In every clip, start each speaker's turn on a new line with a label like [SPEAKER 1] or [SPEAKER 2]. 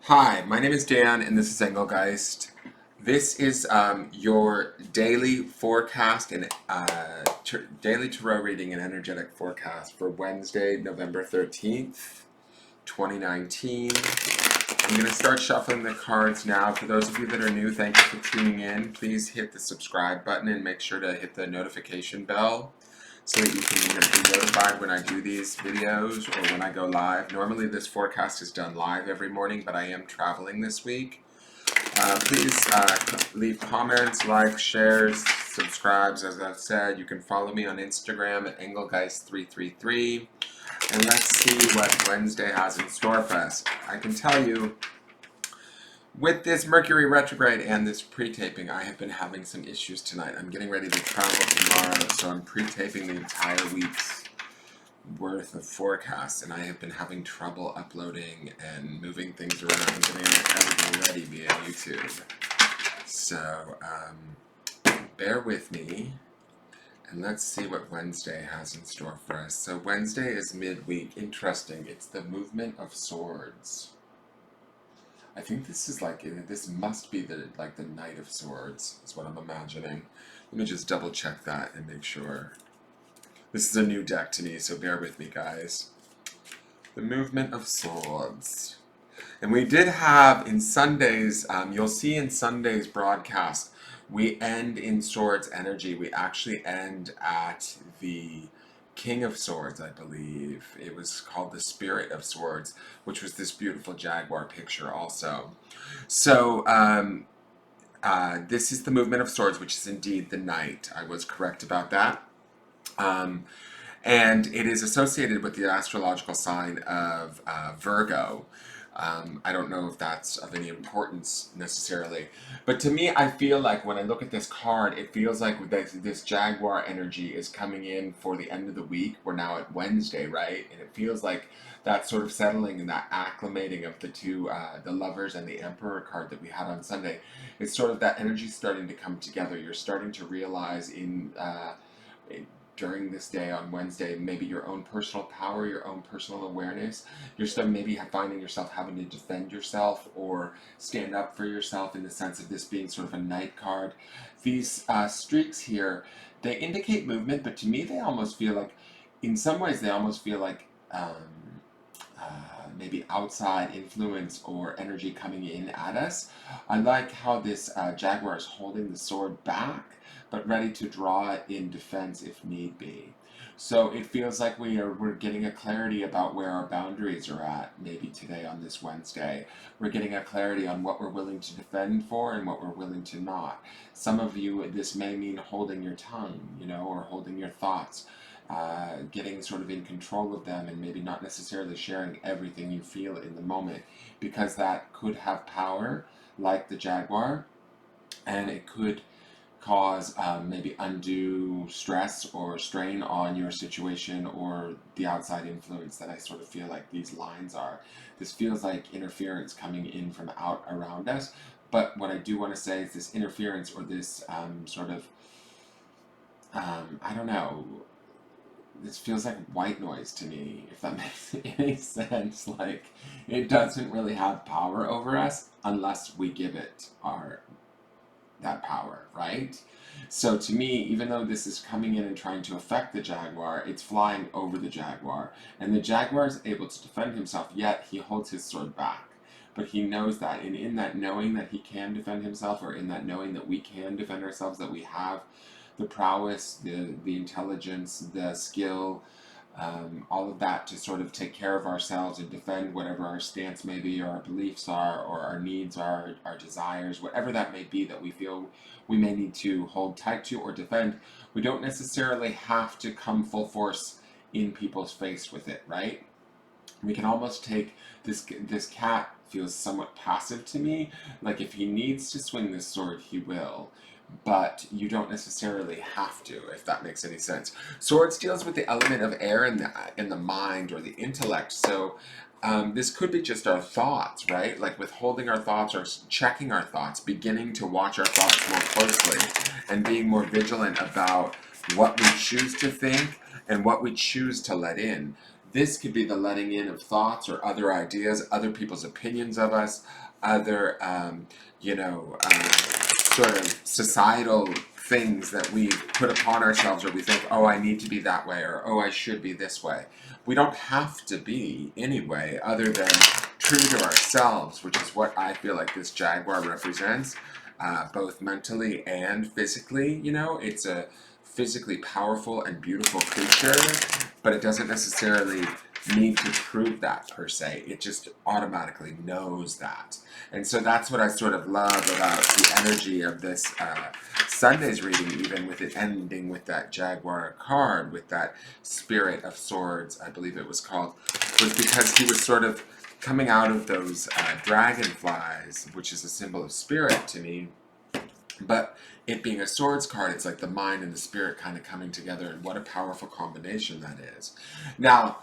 [SPEAKER 1] Hi, my name is Dan, and this is Engelgeist. This is your daily forecast and daily tarot reading and energetic forecast for Wednesday, November 13th, 2019. I'm going to start shuffling the cards now. For those of you that are new, thank you for tuning in. Please hit the subscribe button and make sure to hit the notification bell so that you can be notified when I do these videos or when I go live. Normally this forecast is done live every morning, but I am traveling this week. Please leave comments, likes, shares, subscribes. As I've said, you can follow me on Instagram at Engelgeist333. And let's see what Wednesday has in store for us. I can tell you, with this Mercury retrograde and this pre-taping, I have been having some issues tonight. I'm getting ready to travel tomorrow, so I'm pre-taping the entire week's worth of forecasts, and I have been having trouble uploading and moving things around, getting everything ready via YouTube. So, bear with me, and let's see what Wednesday has in store for us. So Wednesday is midweek. Interesting. It's the movement of swords. I think this is this must be the Knight of Swords, is what I'm imagining. Let me just double check that and make sure. This is a new deck to me, so bear with me, guys. The movement of swords. And we did have in Sunday's, you'll see in Sunday's broadcast, we end in swords energy. We actually end at the King of Swords, I believe. It was called the Spirit of Swords, which was this beautiful jaguar picture also. So, this is the movement of swords, which is indeed the knight. I was correct about that. And it is associated with the astrological sign of Virgo. I don't know if that's of any importance necessarily, but to me, I feel like when I look at this card, it feels like this Jaguar energy is coming in for the end of the week. We're now at Wednesday, right? And it feels like that sort of settling and that acclimating of the two, the Lovers and the Emperor card that we had on Sunday. It's sort of that energy starting to come together. You're starting to realize during this day on Wednesday, maybe your own personal power, your own personal awareness. You're still maybe finding yourself having to defend yourself or stand up for yourself in the sense of this being sort of a knight card. These streaks here, they indicate movement, but to me they almost feel like, in some ways they almost feel like maybe outside influence or energy coming in at us. I like how this jaguar is holding the sword back, but ready to draw it in defense if need be. So it feels like we're getting a clarity about where our boundaries are at, maybe today on this Wednesday. We're getting a clarity on what we're willing to defend for and what we're willing to not. Some of you, this may mean holding your tongue, or holding your thoughts. Getting sort of in control of them and maybe not necessarily sharing everything you feel in the moment, because that could have power, like the jaguar, and it could cause maybe undue stress or strain on your situation or the outside influence that I sort of feel like these lines are. This feels like interference coming in from out around us, but what I do want to say is this interference or this I don't know, this feels like white noise to me, if that makes any sense. Like, it doesn't really have power over us unless we give it that power, right? So to me, even though this is coming in and trying to affect the jaguar, it's flying over the jaguar, and the jaguar is able to defend himself, yet he holds his sword back. But he knows that, and in that knowing that he can defend himself, or in that knowing that we can defend ourselves, that we have the prowess, the intelligence, the skill, all of that to sort of take care of ourselves and defend whatever our stance may be, or our beliefs are, or our needs are, our desires, whatever that may be that we feel we may need to hold tight to or defend. We don't necessarily have to come full force in people's face with it, right? We can almost take this cat feels somewhat passive to me. Like, if he needs to swing this sword, he will. But you don't necessarily have to, if that makes any sense. Swords deals with the element of air in the mind or the intellect. So this could be just our thoughts, right? Like withholding our thoughts or checking our thoughts, beginning to watch our thoughts more closely and being more vigilant about what we choose to think and what we choose to let in. This could be the letting in of thoughts or other ideas, other people's opinions of us, other, sort of societal things that we put upon ourselves, or we think, oh, I need to be that way, or oh, I should be this way. We don't have to be anyway, other than true to ourselves, which is what I feel like this jaguar represents, both mentally and physically. It's a physically powerful and beautiful creature, but it doesn't necessarily need to prove that per se. It just automatically knows that. And so that's what I sort of love about the energy of this Sunday's reading, even with it ending with that Jaguar card, with that Spirit of Swords, I believe it was called, was because he was sort of coming out of those dragonflies, which is a symbol of spirit to me. But it being a swords card, it's like the mind and the spirit kind of coming together, and what a powerful combination that is. Now,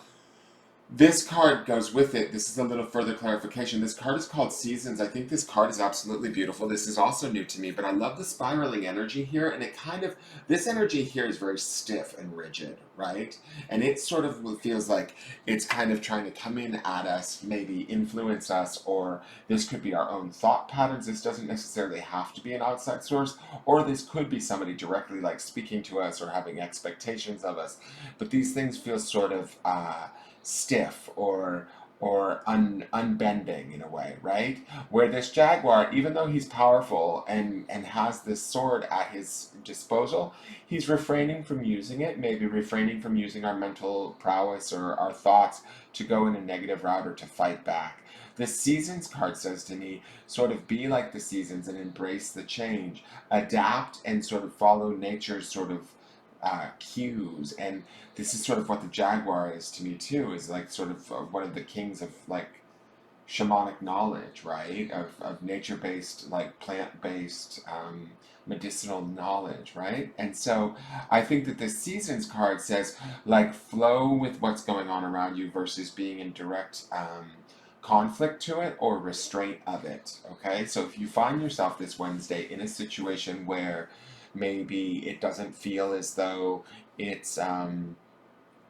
[SPEAKER 1] this card goes with it. This is a little further clarification. This card is called Seasons. I think this card is absolutely beautiful. This is also new to me, but I love the spiraling energy here, and this energy here is very stiff and rigid, right? And it sort of feels like it's kind of trying to come in at us, maybe influence us, or this could be our own thought patterns. This doesn't necessarily have to be an outside source, or this could be somebody directly like speaking to us or having expectations of us. But these things feel sort of stiff or unbending in a way, right? Where this jaguar, even though he's powerful and has this sword at his disposal, he's refraining from using it, maybe refraining from using our mental prowess or our thoughts to go in a negative route or to fight back. The Seasons card says to me, sort of be like the seasons and embrace the change, adapt and sort of follow nature's sort of cues. And this is sort of what the jaguar is to me too, is like sort of one of the kings of like shamanic knowledge, right? Of nature-based, like plant-based, medicinal knowledge, right? And so I think that the Seasons card says like flow with what's going on around you versus being in direct conflict to it or restraint of it. Okay, so if you find yourself this Wednesday in a situation where maybe it doesn't feel as though it's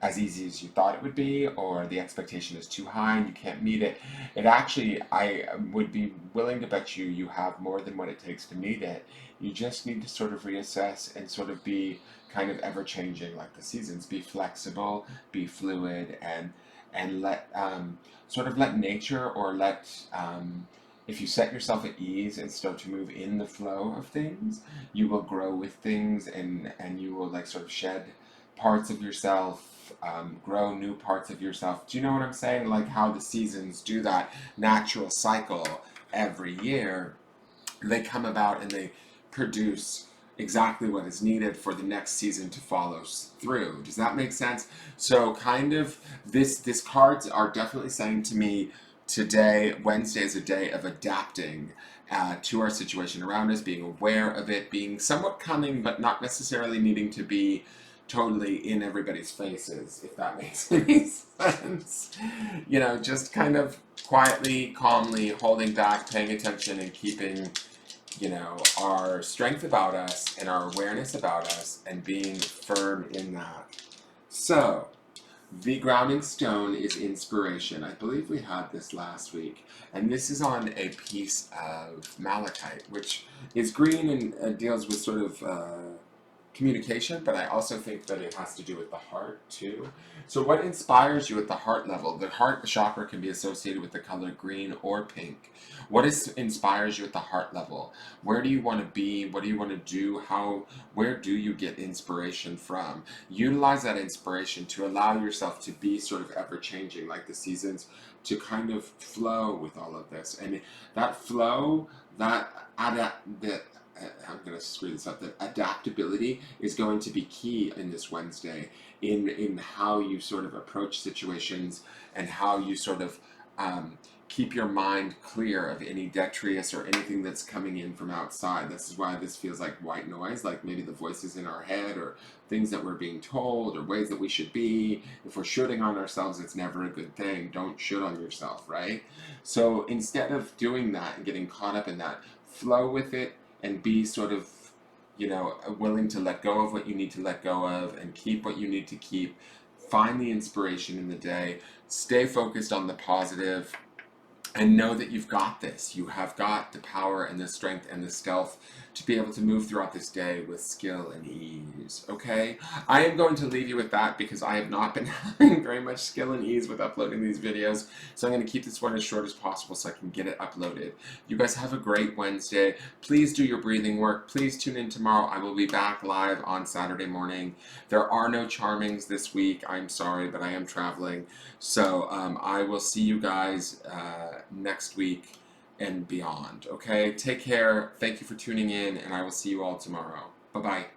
[SPEAKER 1] as easy as you thought it would be, or the expectation is too high and you can't meet it, I would be willing to bet you have more than what it takes to meet it. You just need to sort of reassess and sort of be kind of ever changing like the seasons. Be flexible, be fluid, and let sort of let nature, or let if you set yourself at ease and start to move in the flow of things, you will grow with things, and you will like sort of shed parts of yourself, grow new parts of yourself. Do you know what I'm saying? Like how the seasons do that natural cycle every year. They come about and they produce exactly what is needed for the next season to follow through. Does that make sense? So kind of this cards are definitely saying to me today, Wednesday is a day of adapting to our situation around us, being aware of it, being somewhat cunning, but not necessarily needing to be totally in everybody's faces, if that makes any sense. Just kind of quietly, calmly holding back, paying attention, and keeping our strength about us and our awareness about us, and being firm in that. So, the grounding stone is inspiration. I believe we had this last week. And this is on a piece of malachite, which is green and deals with sort of communication, but I also think that it has to do with the heart too. So what inspires you at the heart level? The heart chakra can be associated with the color green or pink. Inspires you at the heart level? Where do you want to be? What do you want to do? Where do you get inspiration from? Utilize that inspiration to allow yourself to be sort of ever changing, like the seasons, to kind of flow with all of this. And that flow, I'm going to screw this up, that adaptability is going to be key in this Wednesday in how you sort of approach situations, and how you sort of keep your mind clear of any detritus or anything that's coming in from outside. This is why this feels like white noise, like maybe the voices in our head, or things that we're being told, or ways that we should be. If we're shooting on ourselves, it's never a good thing. Don't shoot on yourself, right? So instead of doing that and getting caught up in that, flow with it, and be sort of, willing to let go of what you need to let go of, and keep what you need to keep. find the inspiration in the day, stay focused on the positive, and know that you've got this. You have got the power and the strength and the stealth to be able to move throughout this day with skill and ease, okay? I am going to leave you with that because I have not been having very much skill and ease with uploading these videos, so I'm going to keep this one as short as possible so I can get it uploaded. You guys have a great Wednesday. Please do your breathing work. Please tune in tomorrow. I will be back live on Saturday morning. There are no charmings this week. I'm sorry, but I am traveling. So I will see you guys next week and beyond. Okay, take care. Thank you for tuning in, and I will see you all tomorrow. Bye bye.